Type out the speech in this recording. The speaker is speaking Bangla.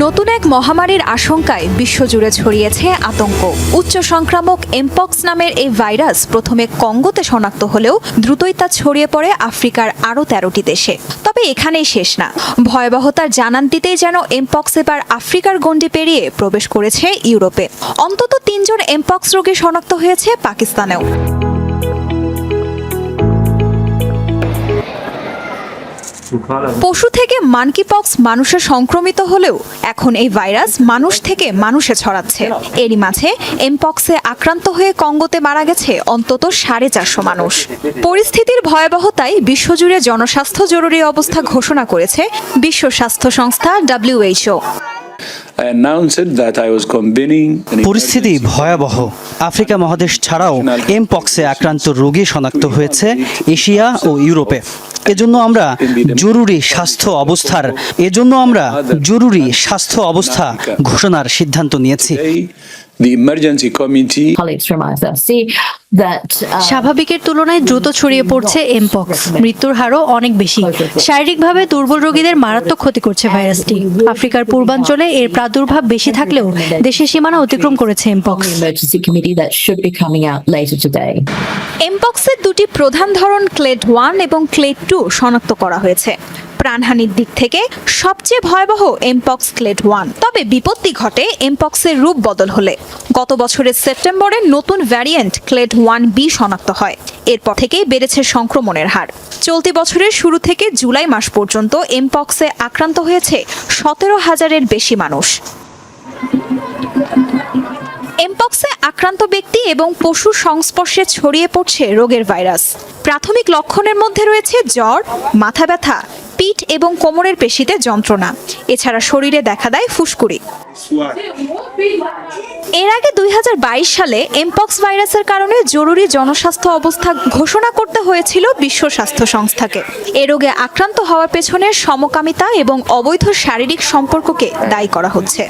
নতুন এক মহামারীর আশঙ্কায় বিশ্বজুড়ে ছড়িয়েছে আতঙ্ক। উচ্চ সংক্রামক এমপক্স নামের এই ভাইরাস প্রথমে কঙ্গোতে শনাক্ত হলেও দ্রুতই তা ছড়িয়ে পড়ে আফ্রিকার আরও 13টি দেশে। তবে এখানেই শেষ না, ভয়াবহতার জানান দিতেই যেন এমপক্স এবার আফ্রিকার গণ্ডি পেরিয়ে প্রবেশ করেছে ইউরোপে। অন্তত 3 জন এমপক্স রোগী শনাক্ত হয়েছে পাকিস্তানেও। পশু থেকে মানকিপক্স মানুষে সংক্রমিত হলেও এখন এই ভাইরাস মানুষ থেকে মানুষে ছড়াচ্ছে। এরই মাঝে এমপক্সে আক্রান্ত হয়ে কঙ্গোতে মারা গেছে অন্তত 450 মানুষ। পরিস্থিতির ভয়াবহতায় বিশ্বজুড়ে জনস্বাস্থ্য জরুরি অবস্থা ঘোষণা করেছে বিশ্ব স্বাস্থ্য সংস্থা WHO। পরিস্থিতি ভয়াবহ। আফ্রিকা মহাদেশ ছাড়াও এমপক্সে আক্রান্ত রোগী শনাক্ত হয়েছে এশিয়া ও ইউরোপে। এজন্য আমরা জরুরি স্বাস্থ্য অবস্থা ঘোষণার সিদ্ধান্ত নিয়েছি। স্বাভাবিকের তুলনায় দ্রুত ছড়িয়ে পড়ছে এমপক্স। মৃত্যুর হারও অনেক বেশি। শারীরিকভাবে দুর্বল রোগীদের মারাত্মক ক্ষতি করছে ভাইরাসটি। আফ্রিকার পূর্বাঞ্চলে এর প্রাদুর্ভাব বেশি থাকলেও দেশের সীমানা অতিক্রম করেছে এমপক্স। এমপক্সের দুটি প্রধান ধরন ক্লেড 1 এবং ক্লেড 2 শনাক্ত করা হয়েছে। প্রাণহানির দিক থেকে সবচেয়ে ভয়াবহ এমপক্স ক্লেড 1। তবে বিপত্তি ঘটে এমপক্সের রূপ বদল হলে। গত বছরের সেপ্টেম্বরে নতুন ভ্যারিয়েন্ট ক্লেড 1B শনাক্ত হয়। এরপর থেকেই বেড়েছে সংক্রমণের হার। চলতি বছরের শুরু থেকে জুলাই মাস পর্যন্ত এমপক্সে আক্রান্ত হয়েছে 17,000-এর বেশি মানুষ। এমপক্সে আক্রান্ত ব্যক্তি এবং পশুর সংস্পর্শে ছড়িয়ে পড়ছে রোগের ভাইরাস। প্রাথমিক লক্ষণের মধ্যে রয়েছে জ্বর, মাথা ব্যথা, পিঠ এবং কোমরের পেশিতে যন্ত্রণা। এছাড়া শরীরে দেখা দেয় ফুসকুড়ি। এর আগে 2022 সালে এমপক্স ভাইরাসের কারণে জরুরি জনস্বাস্থ্য অবস্থা ঘোষণা করতে হয়েছিল বিশ্ব স্বাস্থ্য সংস্থাকে। এ রোগে আক্রান্ত হওয়ার পেছনে সমকামিতা এবং অবৈধ শারীরিক সম্পর্ককে দায়ী করা হচ্ছে।